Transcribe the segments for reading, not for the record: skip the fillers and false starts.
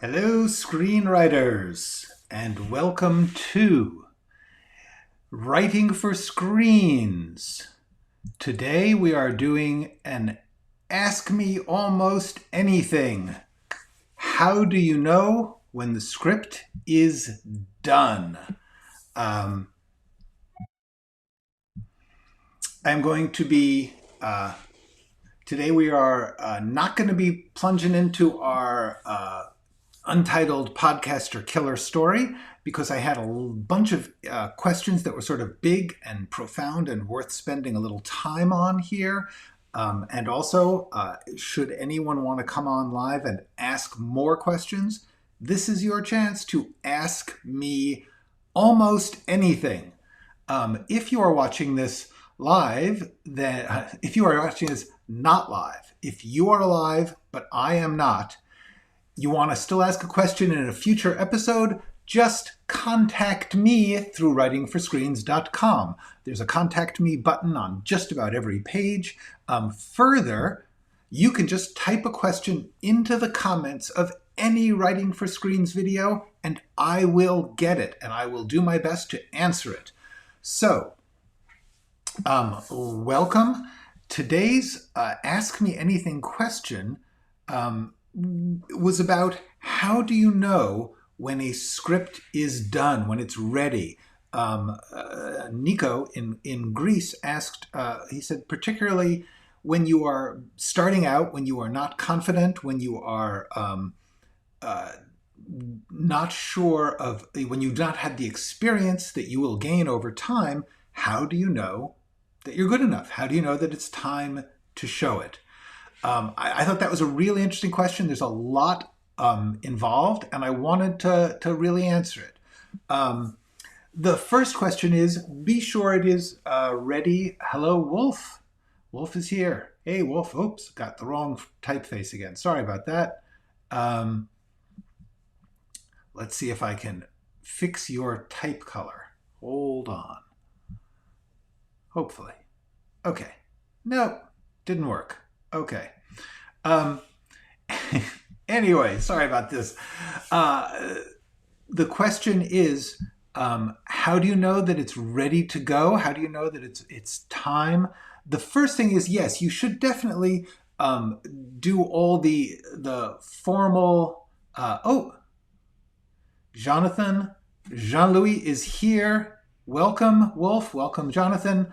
Hello, screenwriters, and welcome to Writing for Screens. Today we are doing an Ask Me Almost Anything. How do you know when the script is done? I'm going to be, today we are not going to be plunging into our untitled podcast or killer story because I had a bunch of questions that were sort of big and profound and worth spending a little time on here. And also, should anyone want to come on live and ask more questions, this is your chance to ask me almost anything. If you are watching this live, then if you are watching this not live, if you are live but I am not, you want to still ask a question in a future episode, just contact me through writingforscreens.com. There's a contact me button on just about every page. Further, you can just type a question into the comments of any Writing for Screens video and I will get it and I will do my best to answer it. So, welcome. Today's Ask Me Anything question was about how do you know when a script is done, when it's ready. Nico in Greece asked, he said, particularly when you are starting out, when you are not confident, when you are not sure of, when you've not had the experience that you will gain over time, how do you know that you're good enough? How do you know that it's time to show it? I thought that was a really interesting question. There's a lot involved, and I wanted to really answer it. The first question is, be sure it is ready. Hello, Wolf. Wolf is here. Hey, Wolf. Oops, got the wrong typeface again. Sorry about that. Let's see if I can fix your type color. Hold on. Hopefully. Okay. No, didn't work. Okay. Anyway, sorry about this. The question is, how do you know that it's ready to go? How do you know that it's time? The first thing is, yes, you should definitely do all the formal. Jonathan, Jean-Louis is here. Welcome, Wolf. Welcome, Jonathan.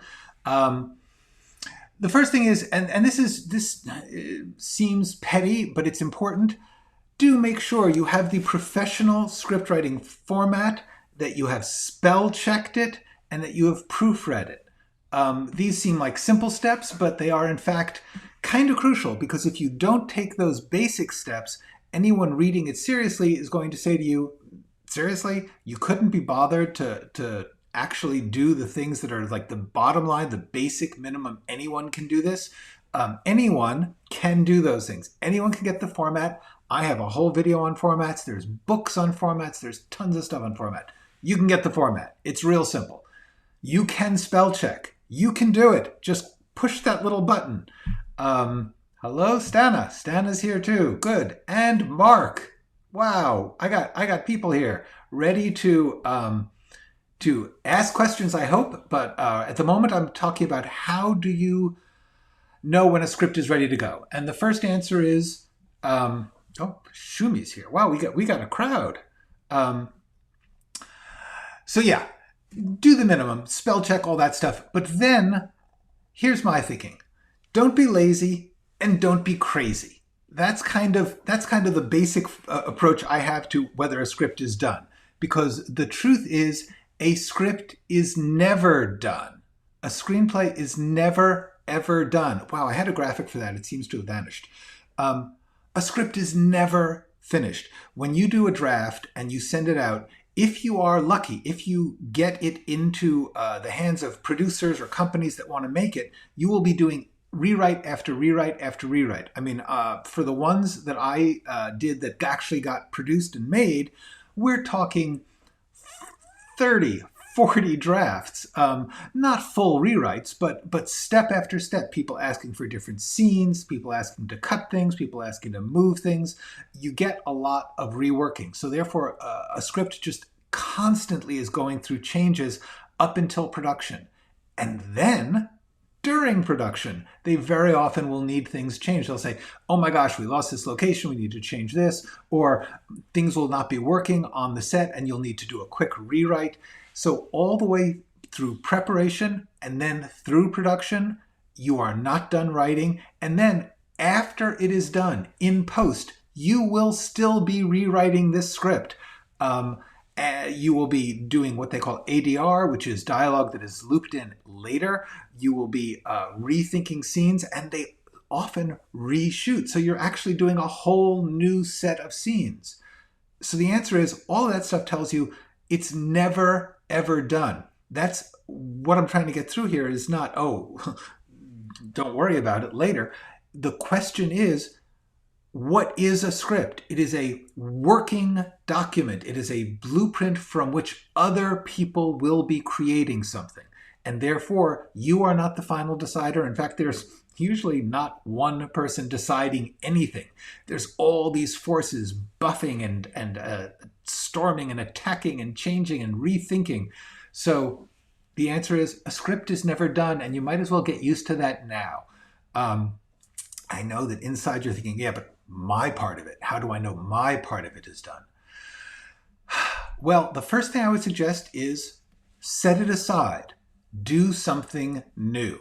The first thing is, and this seems petty, but it's important. Do make sure you have the professional script writing format, that you have spell checked it, and that you have proofread it. These seem like simple steps, but they are in fact kind of crucial, because if you don't take those basic steps, anyone reading it seriously is going to say to you, seriously, you couldn't be bothered to actually do the things that are like the bottom line, the basic minimum. Anyone can do this. Anyone can do those things. Anyone can get the format. I have a whole video on formats. There's books on formats. There's tons of stuff on format. You can get the format. It's real simple. You can spell check. You can do it. Just push that little button. Hello, Stana. Stana's here too. Good. And Mark. Wow. I got people here ready to ask questions, I hope, but at the moment I'm talking about how do you know when a script is ready to go. And the first answer is, Shumi's here. Wow, we got a crowd. So yeah, do the minimum, spell check, all that stuff. But then, here's my thinking. Don't be lazy and don't be crazy. That's kind of the basic approach I have to whether a script is done. Because the truth is, a script is never done. A screenplay is never, ever done. Wow, I had a graphic for that. It seems to have vanished. A script is never finished. When you do a draft and you send it out, if you are lucky, if you get it into the hands of producers or companies that want to make it, you will be doing rewrite after rewrite after rewrite. I mean, for the ones that I did that actually got produced and made, we're talking 30, 40 drafts, not full rewrites, but step after step, people asking for different scenes, people asking to cut things, people asking to move things. You get a lot of reworking. So therefore, a script just constantly is going through changes up until production. And then during production, they very often will need things changed. They'll say, oh my gosh, we lost this location, we need to change this, or things will not be working on the set and you'll need to do a quick rewrite. So all the way through preparation and then through production, you are not done writing. And then after it is done, in post, you will still be rewriting this script. You will be doing what they call ADR, which is dialogue that is looped in later. You will be rethinking scenes, and they often reshoot. So you're actually doing a whole new set of scenes. So the answer is, all of that stuff tells you it's never, ever done. That's what I'm trying to get through here is not, oh, don't worry about it later. The question is, what is a script? It is a working document. It is a blueprint from which other people will be creating something. And therefore, you are not the final decider. In fact, there's usually not one person deciding anything. There's all these forces buffing and storming and attacking and changing and rethinking. So the answer is, a script is never done, and you might as well get used to that now. I know that inside you're thinking, yeah, but my part of it, how do I know my part of it is done? Well, the first thing I would suggest is set it aside. Do something new.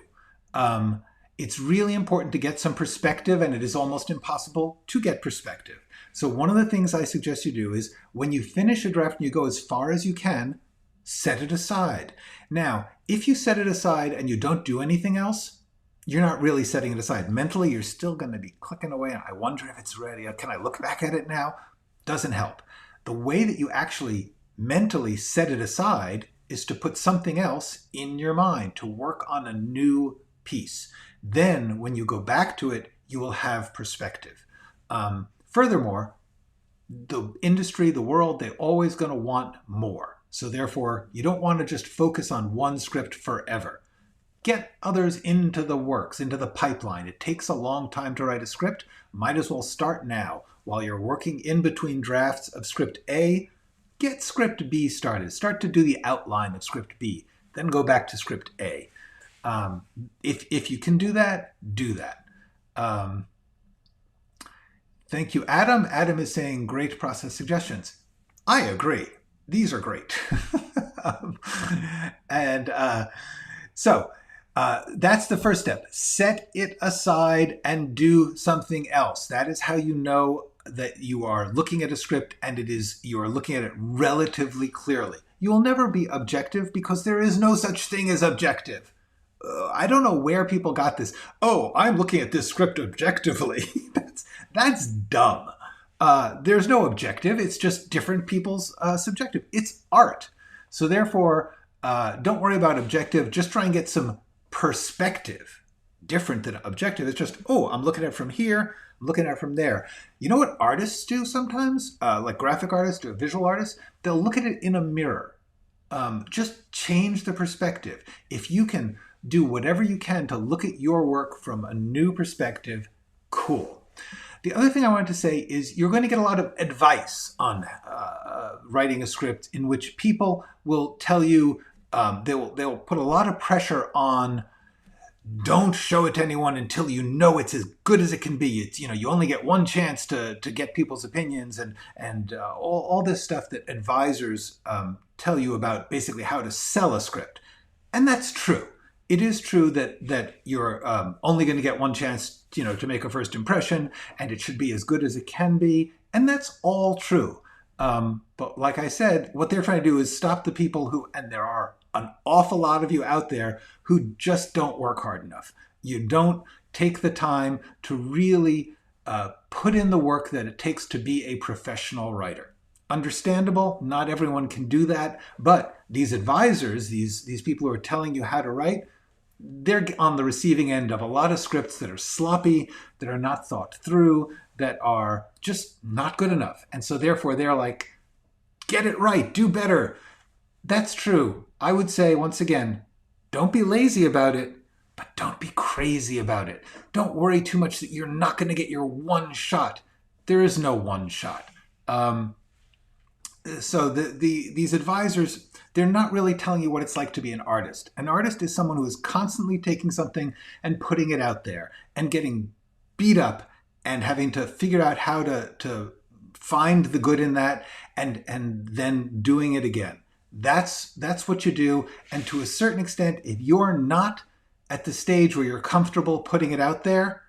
It's really important to get some perspective, and it is almost impossible to get perspective. So one of the things I suggest you do is when you finish a draft and you go as far as you can, set it aside. Now, if you set it aside and you don't do anything else, you're not really setting it aside. Mentally, you're still going to be clicking away. I wonder if it's ready. Can I look back at it now? Doesn't help. The way that you actually mentally set it aside is to put something else in your mind, to work on a new piece. Then when you go back to it, you will have perspective. Furthermore, the industry, the world, they're always going to want more. So therefore, you don't want to just focus on one script forever. Get others into the works, into the pipeline. It takes a long time to write a script. Might as well start now. While you're working in between drafts of script A, get script B started. Start to do the outline of script B. Then go back to script A. If you can do that, do that. Thank you, Adam. Adam is saying, great process suggestions. I agree. These are great. So that's the first step. Set it aside and do something else. That is how you know that you are looking at a script and you are looking at it relatively clearly. You will never be objective because there is no such thing as objective. I don't know where people got this. Oh, I'm looking at this script objectively. That's dumb. There's no objective. It's just different people's subjective. It's art. So therefore, don't worry about objective. Just try and get some perspective. Different than objective. It's just, oh, I'm looking at it from here, I'm looking at it from there. You know what artists do sometimes? Like graphic artists or visual artists? They'll look at it in a mirror. Just change the perspective. If you can do whatever you can to look at your work from a new perspective, cool. The other thing I wanted to say is you're going to get a lot of advice on writing a script in which people will tell you, they'll put a lot of pressure on, don't show it to anyone until you know it's as good as it can be. It's, you only get one chance to get people's opinions and all this stuff that advisors tell you about basically how to sell a script. And that's true. It is true that you're only going to get one chance, to make a first impression, and it should be as good as it can be. And that's all true. But like I said, what they're trying to do is stop the people who, and there are an awful lot of you out there, who just don't work hard enough. You don't take the time to really put in the work that it takes to be a professional writer. Understandable, not everyone can do that, but these advisors, these people who are telling you how to write, they're on the receiving end of a lot of scripts that are sloppy, that are not thought through, that are just not good enough. And so therefore they're like, get it right, do better. That's true. I would say, once again, don't be lazy about it, but don't be crazy about it. Don't worry too much that you're not going to get your one shot. There is no one shot. So these advisors, they're not really telling you what it's like to be an artist. An artist is someone who is constantly taking something and putting it out there and getting beat up and having to figure out how to find the good in that and then doing it again. That's what you do. And to a certain extent, if you're not at the stage where you're comfortable putting it out there,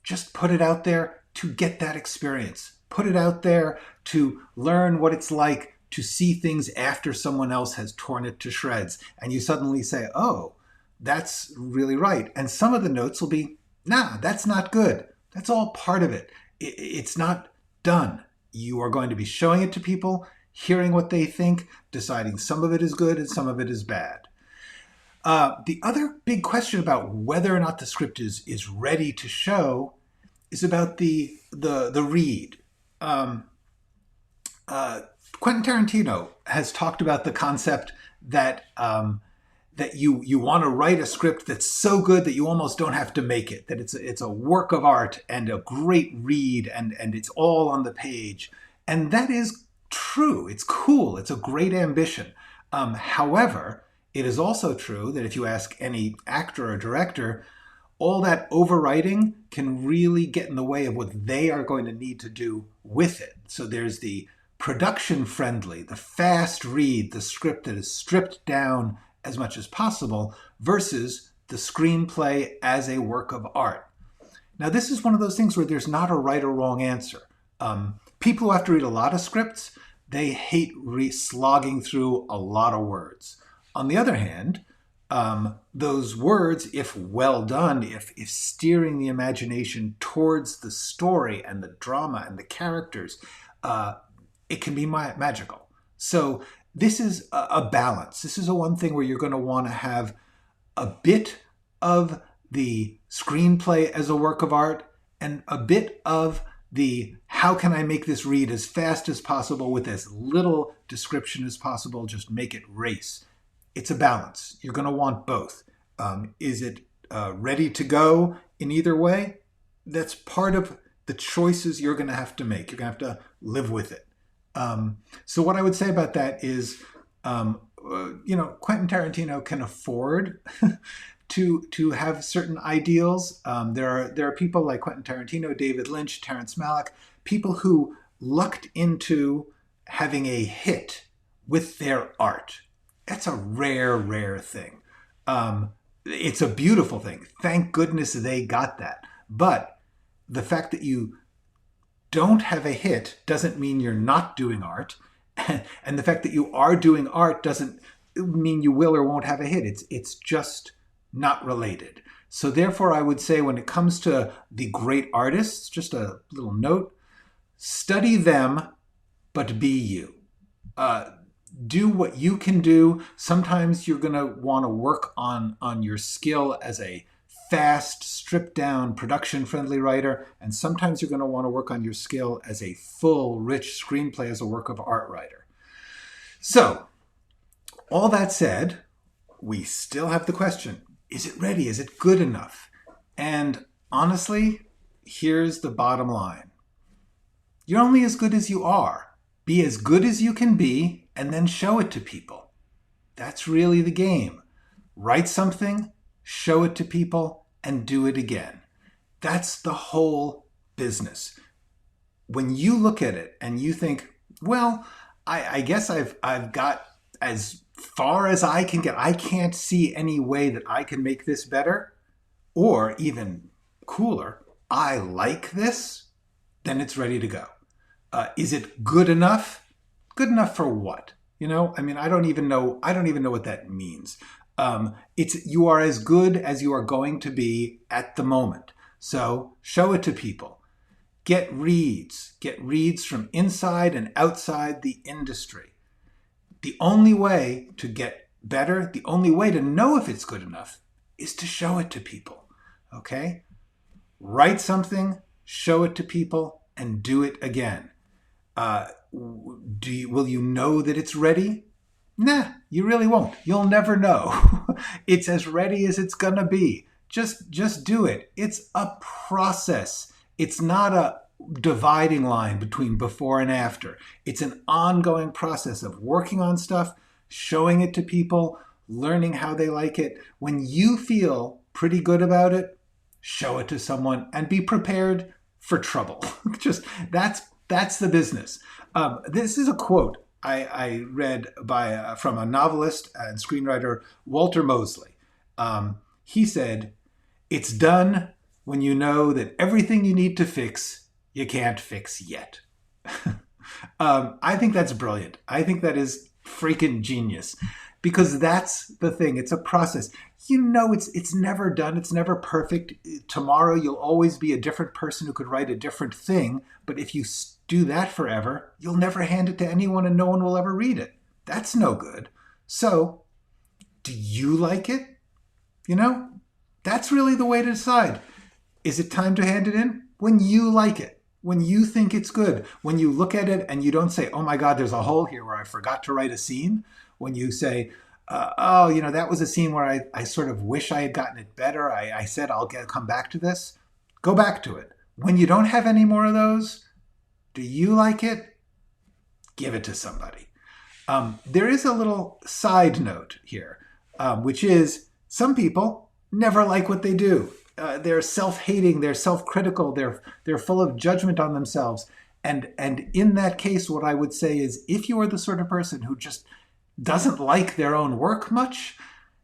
just put it out there to get that experience. Put it out there to learn what it's like to see things after someone else has torn it to shreds. And you suddenly say, oh, that's really right. And some of the notes will be, nah, that's not good. That's all part of it. It's not done. You are going to be showing it to people, hearing what they think, deciding some of it is good and some of it is bad. The other big question about whether or not the script is ready to show is about the read. Quentin Tarantino has talked about the concept that that you want to write a script that's so good that you almost don't have to make it, that it's a work of art and a great read and it's all on the page. And that is true. It's cool. It's a great ambition. However, it is also true that if you ask any actor or director, all that overwriting can really get in the way of what they are going to need to do with it. So there's the production friendly, the fast read, the script that is stripped down as much as possible versus the screenplay as a work of art. Now, this is one of those things where there's not a right or wrong answer. People who have to read a lot of scripts, they hate slogging through a lot of words. On the other hand, those words, if well done, if steering the imagination towards the story and the drama and the characters, it can be magical. So this is a balance. This is a one thing where you're going to want to have a bit of the screenplay as a work of art and a bit of the how can I make this read as fast as possible with as little description as possible, just make it race. It's a balance. You're going to want both. Is it ready to go in either way? That's part of the choices you're going to have to make. You're going to have to live with it. So what I would say about that is, Quentin Tarantino can afford to have certain ideals. There are people like Quentin Tarantino, David Lynch, Terrence Malick, people who lucked into having a hit with their art. That's a rare thing. It's a beautiful thing. Thank goodness they got that. But the fact that you don't have a hit doesn't mean you're not doing art. And the fact that you are doing art doesn't mean you will or won't have a hit. It's just not related. So therefore, I would say when it comes to the great artists, just a little note, study them, but be you. Do what you can do. Sometimes you're going to want to work on your skill as a fast, stripped down, production friendly writer. And sometimes you're going to want to work on your skill as a full, rich screenplay as a work of art writer. So all that said, we still have the question, is it ready? Is it good enough? And honestly, here's the bottom line. You're only as good as you are. Be as good as you can be and then show it to people. That's really the game. Write something, show it to people, and do it again. That's the whole business. When you look at it and you think, well, I guess I've got as far as I can get. I can't see any way that I can make this better. Or even cooler, I like this, then it's ready to go. Is it good enough? Good enough for what? I don't even know what that means. You are as good as you are going to be at the moment. So show it to people. Get reads from inside and outside the industry. The only way to get better, the only way to know if it's good enough is to show it to people. Okay? Write something, show it to people, and do it again. Will you know that it's ready? Nah, you really won't. You'll never know. It's as ready as it's gonna be. Just do it. It's a process. It's not a dividing line between before and after. It's an ongoing process of working on stuff, showing it to people, learning how they like it. When you feel pretty good about it, show it to someone and be prepared for trouble. Just that's the business. This is a quote I read by from a novelist and screenwriter, Walter Mosley. He said, "It's done when you know that everything you need to fix, you can't fix yet." I think that's brilliant. I think that is freaking genius, because that's the thing. It's a process. You know, it's never done. It's never perfect. Tomorrow you'll always be a different person who could write a different thing. But if you do that forever, you'll never hand it to anyone and no one will ever read it. That's no good. So, do you like it? You know, that's really the way to decide. Is it time to hand it in? When you like it, when you think it's good, when you look at it and you don't say, oh my God, there's a hole here where I forgot to write a scene. When you say, oh, you know, that was a scene where I sort of wish I had gotten it better. I said, come back to this. Go back to it. When you don't have any more of those, do you like it? Give it to somebody. There is a little side note here, which is some people never like what they do. They're self-hating, they're self-critical, they're full of judgment on themselves. And in that case, what I would say is, if you are the sort of person who just doesn't like their own work much,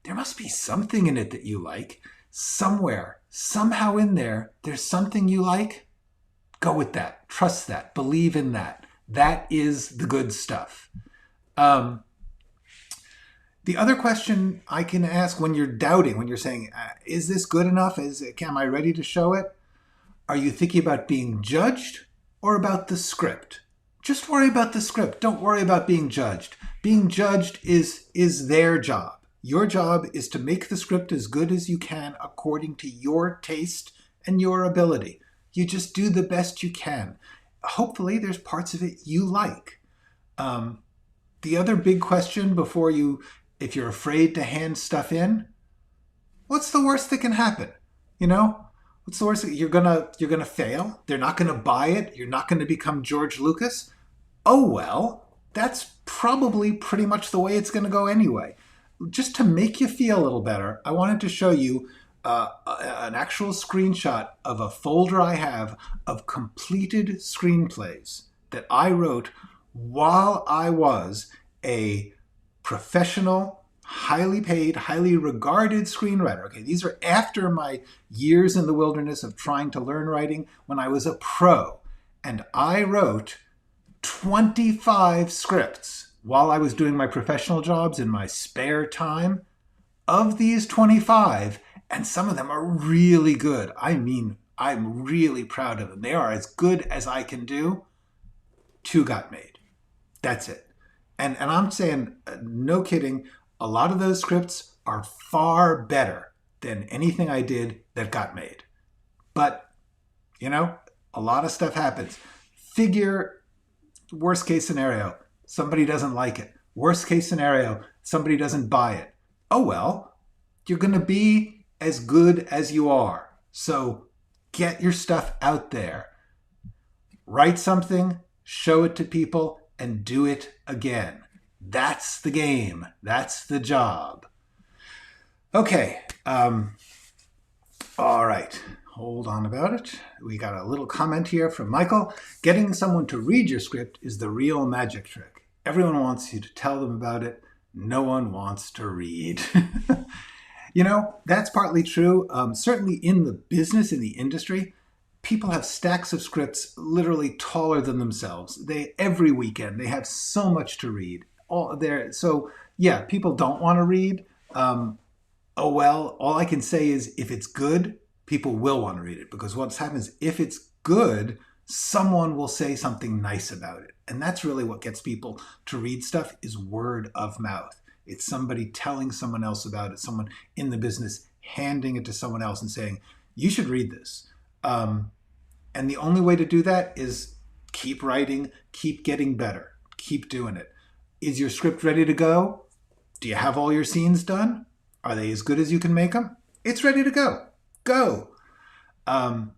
there must be something in it that you like. Somewhere, somehow in there, there's something you like. Go with that. Trust that. Believe in that. That is the good stuff. The other question I can ask when you're doubting, when you're saying, is this good enough? Am I ready to show it? Are you thinking about being judged or about the script? Just worry about the script. Don't worry about being judged. Being judged is their job. Your job is to make the script as good as you can according to your taste and your ability. You just do the best you can. Hopefully there's parts of it you like. The other big question if you're afraid to hand stuff in, what's the worst that can happen? You know, what's the worst? You're gonna fail. They're not gonna buy it. You're not gonna become George Lucas. Oh well, that's probably pretty much the way it's gonna go anyway. Just to make you feel a little better, I wanted to show you an actual screenshot of a folder I have of completed screenplays that I wrote while I was a professional, highly paid, highly regarded screenwriter. Okay, these are after my years in the wilderness of trying to learn writing, when I was a pro. And I wrote 25 scripts while I was doing my professional jobs in my spare time. Of these 25, and some of them are really good. I mean, I'm really proud of them. They are as good as I can do. 2 got made. That's it. And I'm saying, no kidding, a lot of those scripts are far better than anything I did that got made. But, you know, a lot of stuff happens. Figure worst case scenario, somebody doesn't like it. Worst case scenario, somebody doesn't buy it. Oh well, you're going to be as good as you are. So get your stuff out there. Write something, show it to people, and do it again. That's the game. That's the job. Okay. All right. Hold on about it. We got a little comment here from Michael. Getting someone to read your script is the real magic trick. Everyone wants you to tell them about it. No one wants to read. You know, that's partly true. Certainly in the business, in the industry, people have stacks of scripts literally taller than themselves. Every weekend, they have so much to read. So yeah, people don't want to read. Oh well, all I can say is if it's good, people will want to read it, because what happens, if it's good, someone will say something nice about it. And that's really what gets people to read stuff, is word of mouth. It's somebody telling someone else about it, someone in the business handing it to someone else and saying, you should read this. And the only way to do that is keep writing, keep getting better, keep doing it. Is your script ready to go? Do you have all your scenes done? Are they as good as you can make them? It's ready to go. Go. A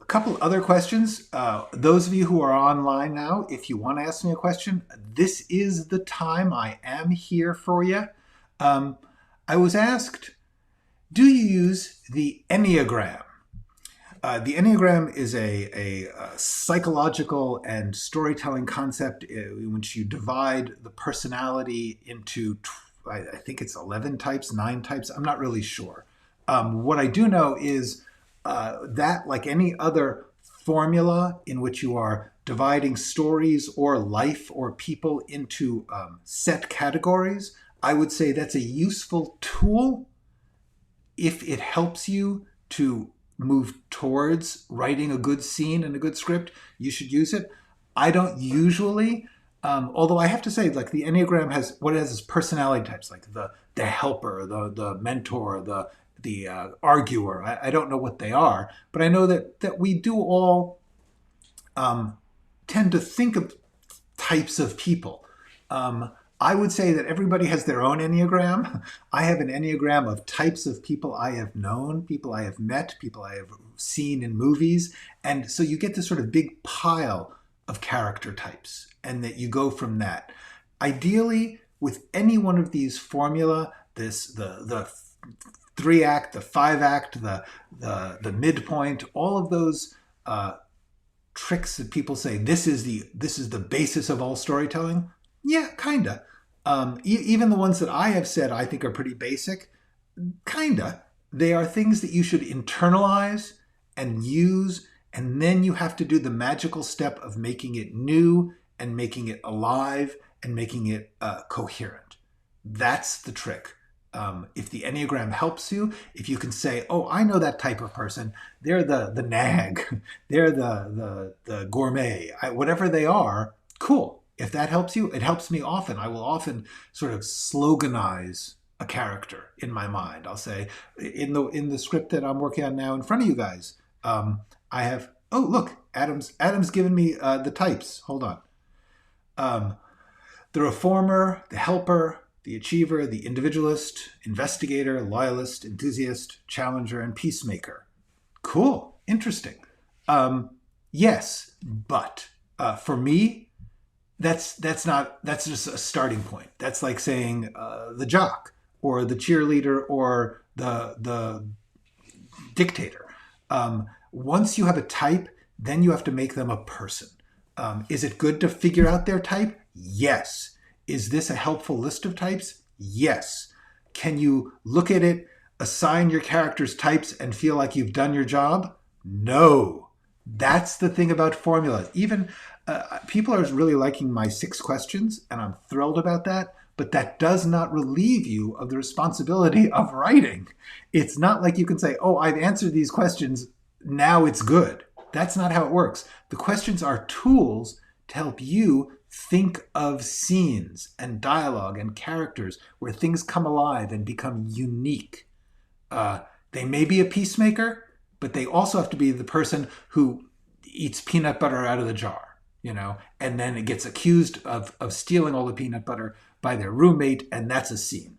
couple other questions. Those of you who are online now, if you want to ask me a question, this is the time. I am here for you. I was asked, do you use the Enneagram? The Enneagram is a psychological and storytelling concept in which you divide the personality into, I think it's 11 types, 9 types. I'm not really sure. What I do know is that, like any other formula in which you are dividing stories or life or people into set categories, I would say that's a useful tool if it helps you to move towards writing a good scene and a good script. You should use it. I don't usually, although I have to say, like, the Enneagram has, what it has is personality types, like the helper, the mentor, the arguer. I don't know what they are, but I know that we do all tend to think of types of people. I would say that everybody has their own Enneagram. I have an Enneagram of types of people I have known, people I have met, people I have seen in movies. And so you get this sort of big pile of character types, and that you go from that. Ideally, with any one of these formula, the 3-act, the 5-act, the midpoint, all of those tricks that people say, this is the basis of all storytelling. Yeah, kinda. Even the ones that I have said I think are pretty basic, kinda. They are things that you should internalize and use, and then you have to do the magical step of making it new and making it alive and making it coherent. That's the trick. If the Enneagram helps you, if you can say, oh, I know that type of person, they're the nag, they're the gourmet, whatever they are, cool. If that helps you, it helps me often. I will often sort of sloganize a character in my mind. I'll say, in the script that I'm working on now in front of you guys, I have, oh, look, Adam's given me the types. Hold on. The reformer, the helper, the achiever, the individualist, investigator, loyalist, enthusiast, challenger, and peacemaker. Cool. Interesting. Yes, but for me, that's just a starting point. That's like saying the jock or the cheerleader or the dictator. Once you have a type, then you have to make them a person. Is it good to figure out their type? Yes. Is this a helpful list of types? Yes. Can you look at it, assign your characters types, and feel like you've done your job? No. That's the thing about formulas. Even people are really liking my 6 questions, and I'm thrilled about that, but that does not relieve you of the responsibility of writing. It's not like you can say, oh, I've answered these questions, now it's good. That's not how it works. The questions are tools to help you think of scenes and dialogue and characters where things come alive and become unique. They may be a peacemaker, but they also have to be the person who eats peanut butter out of the jar, and then it gets accused of stealing all the peanut butter by their roommate, and that's a scene.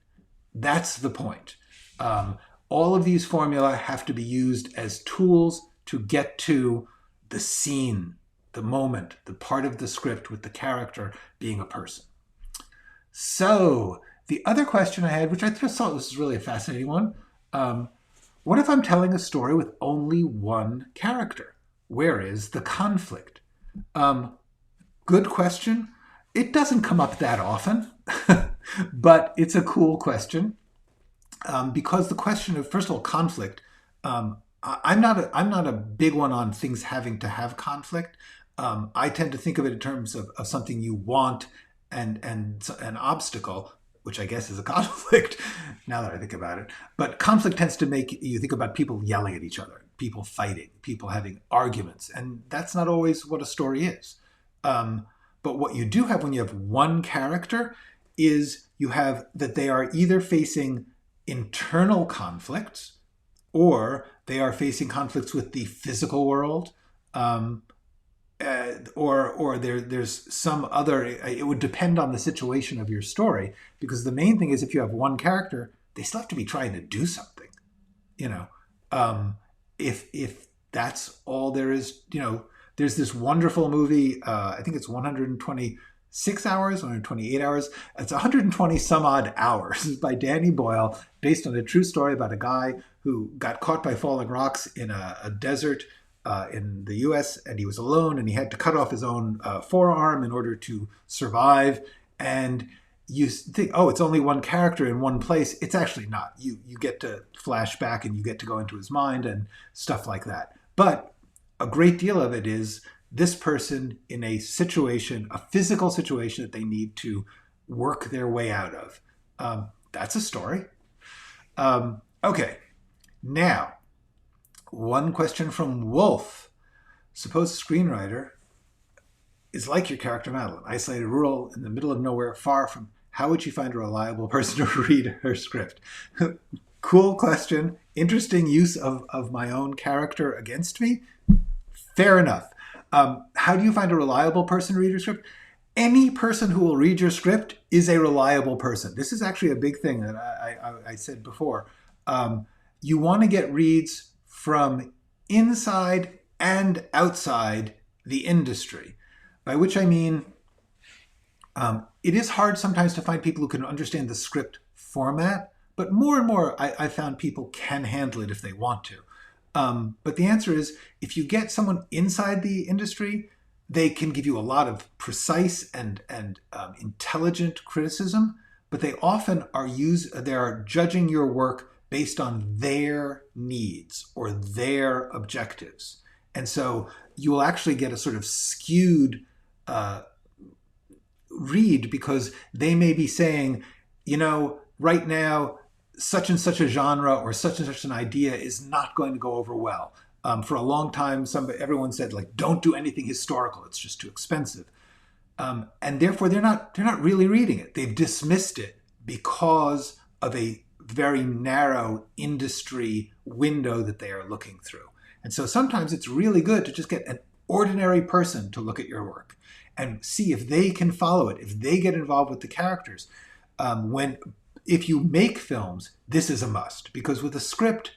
That's the point. All of these formula have to be used as tools to get to the scene, the moment, the part of the script with the character being a person. So the other question I had, which I just thought was really a fascinating one, what if I'm telling a story with only one character? Where is the conflict? Good question. It doesn't come up that often, but it's a cool question because the question of, first of all, conflict. I'm not a big one on things having to have conflict. I tend to think of it in terms of something you want and an obstacle, which I guess is a conflict now that I think about it. But conflict tends to make you think about people yelling at each other, people fighting, people having arguments. And that's not always what a story is. But what you do have when you have one character is you have that they are either facing internal conflicts or they are facing conflicts with the physical world, there's some other. It would depend on the situation of your story, because the main thing is if you have one character, they still have to be trying to do something. You know, if that's all there is, there's this wonderful movie. I think it's 126 hours, 128 hours. It's 120 some odd hours. It's by Danny Boyle, based on a true story about a guy who got caught by falling rocks in a desert in the US, and he was alone, and he had to cut off his own forearm in order to survive. And you think, oh, it's only one character in one place. It's actually not. You get to flash back, and you get to go into his mind and stuff like that. But a great deal of it is this person in a situation, a physical situation that they need to work their way out of. That's a story. Okay, now, one question from Wolf. Suppose a screenwriter is like your character Madeline, isolated, rural, in the middle of nowhere, far from. How would she find a reliable person to read her script? Cool question. Interesting use of my own character against me. Fair enough. How do you find a reliable person to read your script? Any person who will read your script is a reliable person. This is actually a big thing that I said before. You want to get reads from inside and outside the industry, by which I mean it is hard sometimes to find people who can understand the script format, but more and more I found people can handle it if they want to. But the answer is, if you get someone inside the industry, they can give you a lot of precise and intelligent criticism, but they often they are judging your work based on their needs or their objectives. And so you will actually get a sort of skewed read, because they may be saying, right now, such and such a genre or such and such an idea is not going to go over well. For a long time, everyone said, like, don't do anything historical. It's just too expensive. And therefore, they're not really reading it. They've dismissed it because of a very narrow industry window that they are looking through. And so sometimes it's really good to just get an ordinary person to look at your work and see if they can follow it, if they get involved with the characters. If you make films, this is a must, because with a script,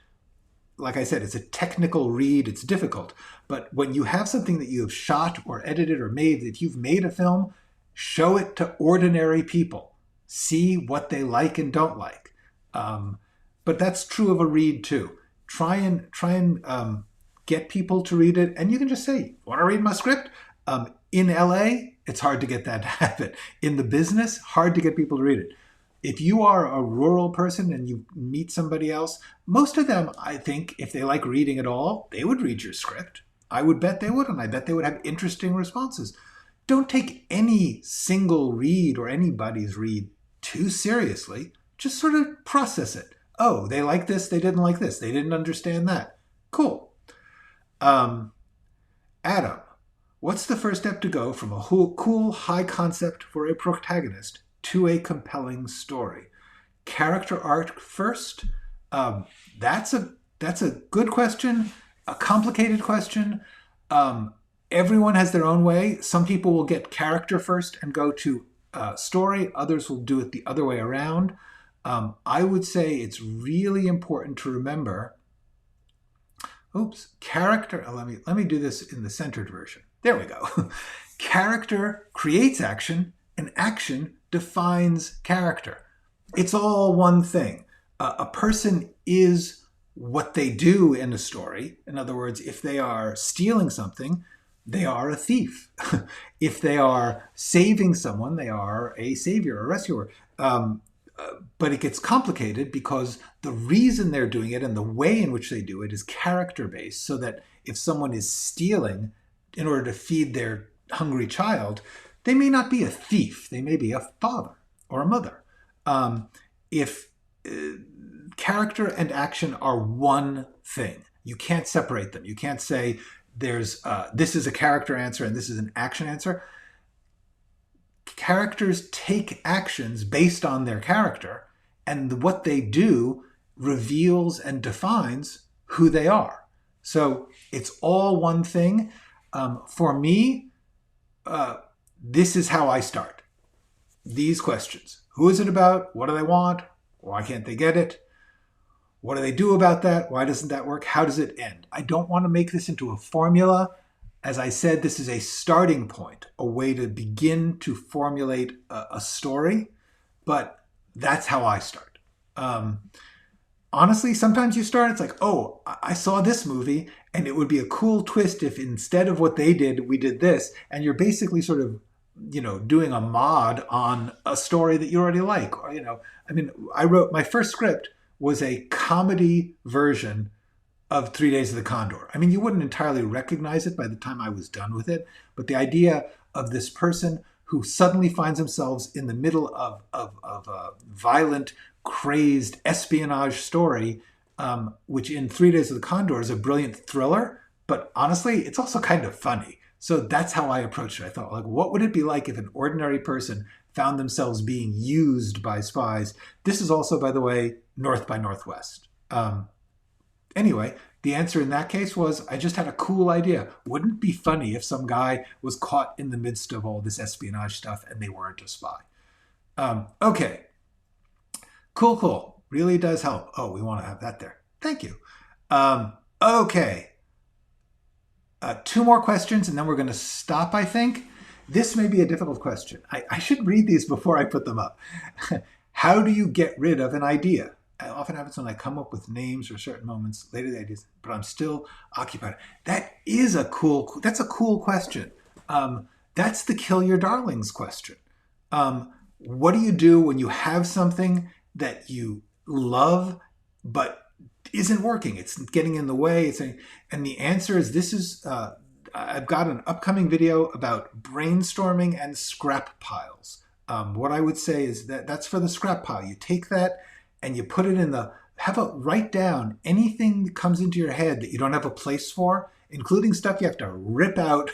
like I said, it's a technical read, it's difficult. But when you have something that you have shot or edited or made, if you've made a film, show it to ordinary people. See what they like and don't like. But that's true of a read too. Try and get people to read it, and you can just say, "Want to read my script?" In LA, it's hard to get that to happen. In the business, hard to get people to read it. If you are a rural person and you meet somebody else, most of them, I think, if they like reading at all, they would read your script. I would bet they would, and I bet they would have interesting responses. Don't take any single read or anybody's read too seriously. Just sort of process it. Oh, they like this, they didn't like this, they didn't understand that. Cool. Adam, what's the first step to go from a cool high concept for a protagonist to a compelling story? Character arc first? That's a good question, a complicated question. Everyone has their own way. Some people will get character first and go to story. Others will do it the other way around. I would say it's really important to remember, character, let me do this in the centered version. There we go. Character creates action, and action defines character. It's all one thing. A person is what they do in a story. In other words, if they are stealing something, they are a thief. If they are saving someone, they are a savior, a rescuer. But it gets complicated because the reason they're doing it and the way in which they do it is character-based, so that if someone is stealing in order to feed their hungry child, they may not be a thief. They may be a father or a mother. If character and action are one thing, you can't separate them. You can't say this is a character answer and this is an action answer. Characters take actions based on their character, and what they do reveals and defines who they are. So it's all one thing. For me, this is how I start. These questions. Who is it about? What do they want? Why can't they get it? What do they do about that? Why doesn't that work? How does it end? I don't want to make this into a formula. As I said, this is a starting point, a way to begin to formulate a story, but that's how I start. Honestly, sometimes you start, it's like, oh, I saw this movie, and it would be a cool twist if instead of what they did, we did this. And you're basically sort of, doing a mod on a story that you already like. Or, I wrote, my first script was a comedy version of 3 Days of the Condor. I mean, you wouldn't entirely recognize it by the time I was done with it, but the idea of this person who suddenly finds themselves in the middle of a violent, crazed espionage story, which in 3 Days of the Condor is a brilliant thriller, but honestly, it's also kind of funny. So that's how I approached it. I thought, like, what would it be like if an ordinary person found themselves being used by spies? This is also, by the way, North by Northwest. Anyway, the answer in that case was, I just had a cool idea. Wouldn't it be funny if some guy was caught in the midst of all this espionage stuff and they weren't a spy? Okay. Cool. Really does help. Oh, we want to have that there. Thank you. Okay. 2 more questions and then we're going to stop, I think. This may be a difficult question. I should read these before I put them up. How do you get rid of an idea? It often happens when I come up with names or certain moments later the ideas, but I'm still occupied. That's a cool question. That's the kill your darlings question. What do you do when you have something that you love, but isn't working? It's getting in the way. And the answer is I've got an upcoming video about brainstorming and scrap piles. What I would say is that's for the scrap pile. You take that and you put it write down anything that comes into your head that you don't have a place for, including stuff you have to rip out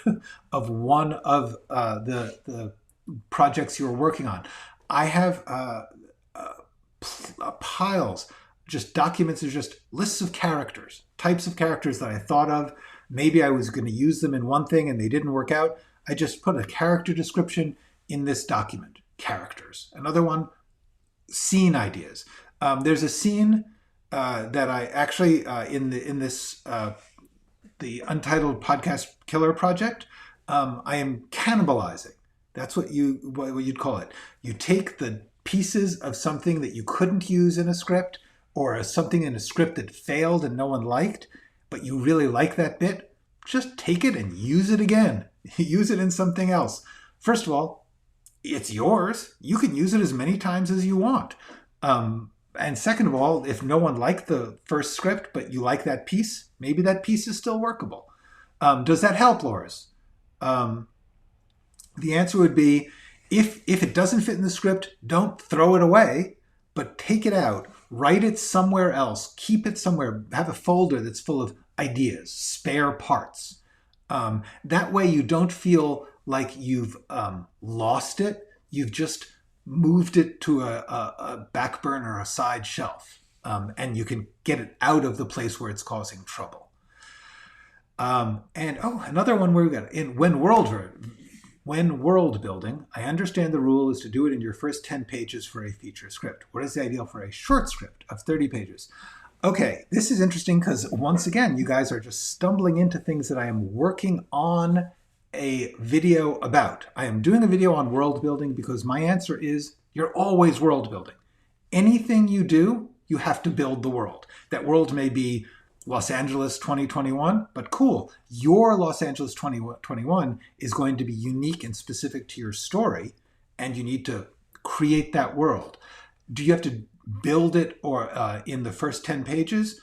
of one of the projects you're working on. I have piles, just documents of just lists of characters, types of characters that I thought of. Maybe I was going to use them in one thing and they didn't work out. I just put a character description in this document, characters. Another one, scene ideas. There's a scene that I actually, in this the Untitled Podcast Killer project, I am cannibalizing. That's what you'd call it. You take the pieces of something that you couldn't use in a script, or something in a script that failed and no one liked, but you really like that bit, just take it and use it again. Use it in something else. First of all, it's yours. You can use it as many times as you want. And second of all, if no one liked the first script, but you like that piece, maybe that piece is still workable. Does that help, Loris? The answer would be, if it doesn't fit in the script, don't throw it away, but take it out. Write it somewhere else. Keep it somewhere. Have a folder that's full of ideas, spare parts. That way you don't feel like you've lost it. You've just moved it to a back burner, a side shelf, and you can get it out of the place where it's causing trouble. Another one where we got when world building, I understand the rule is to do it in your first 10 pages for a feature script. What is the ideal for a short script of 30 pages? Okay, this is interesting because once again, you guys are just stumbling into things that I am working on a video about. I am doing a video on world building because my answer is you're always world building. Anything you do, you have to build the world. That world may be Los Angeles 2021, but cool. Your Los Angeles 2021 is going to be unique and specific to your story, and you need to create that world. Do you have to build it or in the first 10 pages?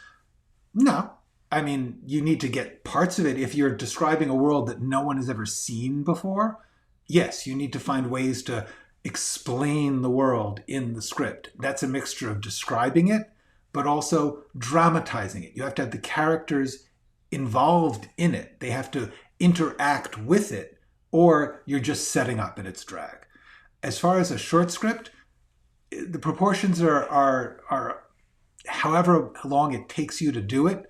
No. I mean, you need to get parts of it. If you're describing a world that no one has ever seen before, yes, you need to find ways to explain the world in the script. That's a mixture of describing it, but also dramatizing it. You have to have the characters involved in it. They have to interact with it, or you're just setting up and it's drag. As far as a short script, the proportions are however long it takes you to do it.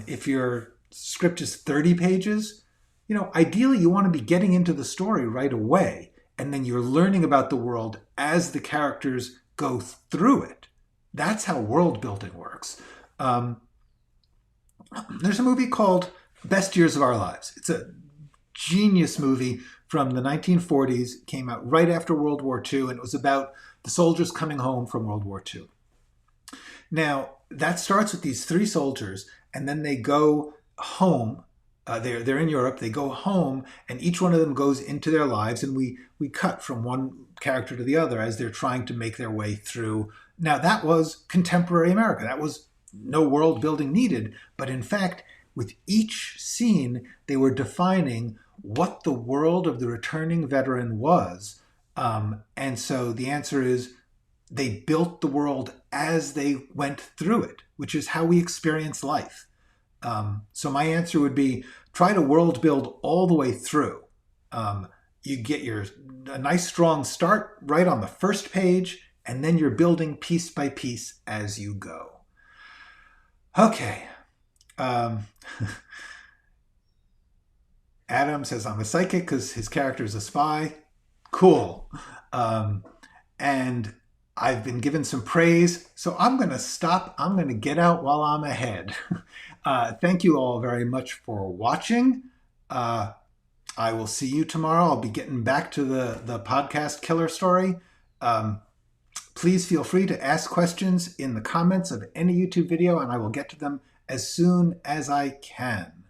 If your script is 30 pages, Ideally you want to be getting into the story right away, and then you're learning about the world as the characters go through it. That's how world building works. There's a movie called Best Years of Our Lives. It's a genius movie from the 1940s. It came out right after World War II, and it was about the soldiers coming home from World War II. Now, that starts with these three soldiers, and then they go home. They're in Europe. They go home, and each one of them goes into their lives, and we cut from one character to the other as they're trying to make their way through. Now, that was contemporary America. That was no world building needed. But in fact, with each scene, they were defining what the world of the returning veteran was. And so the answer is they built the world as they went through it, which is how we experience life. So my answer would be try to world build all the way through. You get a nice strong start right on the first page, and then you're building piece by piece as you go. Okay. Adam says I'm a psychic because his character is a spy. Cool. And I've been given some praise, so I'm going to stop. I'm going to get out while I'm ahead. Thank you all very much for watching. I will see you tomorrow. I'll be getting back to the podcast killer story. Please feel free to ask questions in the comments of any YouTube video, and I will get to them as soon as I can.